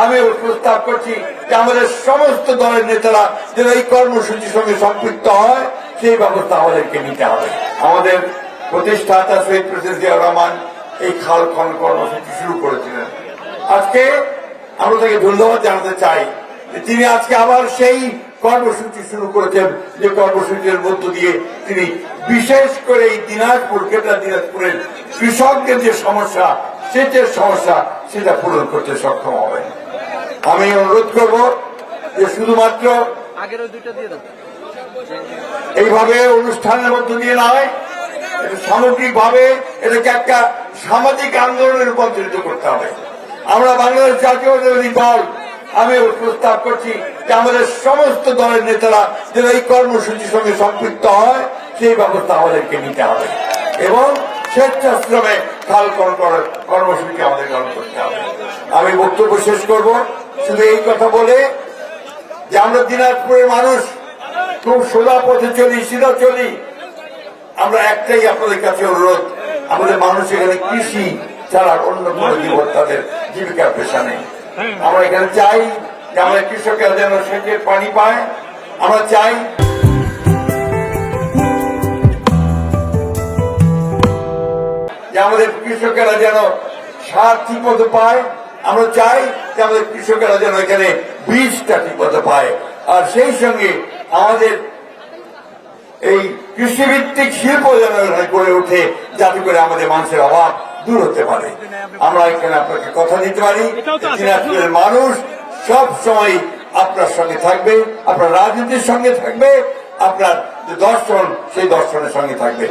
আমি প্রস্তাব করছি যে আমাদের সমস্ত দলের নেতারা যারা এই কর্মসূচির সঙ্গে সম্পৃক্ত হয় সেই ব্যবস্থা আমাদেরকে নিতে হবে। আমাদের প্রতিষ্ঠাতা শহীদ প্রেসিডেন্ট জিয়াউর রহমান এই খাল খনন কর্মসূচি শুরু করেছিলেন। আজকে আমরা তাকে ধন্যবাদ জানাতে চাই যে তিনি আজকে আবার সেই কর্মসূচি শুরু করেছেন, যে কর্মসূচির মধ্য দিয়ে তিনি বিশেষ করে এই দিনাজপুর কেবলা দিনাজপুরের কৃষকদের যে সমস্যা, সেচের সমস্যা, সেটা পূরণ করতে সক্ষম হবেন। আমি অনুরোধ করব যে শুধুমাত্র এইভাবে অনুষ্ঠানের মধ্য দিয়ে নয়, সামগ্রিক ভাবে এটাকে একটা সামাজিক আন্দোলনে রূপান্তরিত করতে হবে। আমরা বাংলাদেশ জাতীয়তাবাদী দল আমি প্রস্তাব করছি যে আমাদের সমস্ত দলের নেতারা যারা এই কর্মসূচির সঙ্গে সম্পৃক্ত হয় সেই ব্যবস্থা আমাদেরকে নিতে হবে এবং স্বেচ্ছাশ্রমে খাল খনন করার কর্মসূচি আমাদের গ্রহণ করতে হবে। আমি বক্তব্য শেষ করব শুধু এই কথা বলে যে আমরা দিনাজপুরের মানুষ খুব সোজা পথে চলি, সিধা চলি। আমরা একটাই আপনাদের কাছে অনুরোধ, আমাদের মানুষ এখানে কৃষি ছাড়া অন্য কোন জীবন তাদের জীবিকার পেশা নেই। আমরা এখানে চাই যে আমাদের কৃষকেরা যেন সেচের পানি পায়। আমরা চাই যে আমাদের কৃষকেরা যেন সার ঠিক মতো পায়। আমরা চাই যে আমাদের কৃষকেরা যেন এখানে বীজটা ঠিক মতো পায়। আর সেই সঙ্গে আমাদের এই কৃষিভিত্তিক শিল্প যেন গড়ে ওঠে, যাতে করে আমাদের মানুষের অভাব দূর হতে পারে। আমরা এখানে আপনাকে কথা দিতে পারি, দিনাজপুরের মানুষ সব সময় আপনার সঙ্গে থাকবে, আপনার রাজনীতির সঙ্গে থাকবে, আপনার যে দর্শন সেই দর্শনের সঙ্গে থাকবে।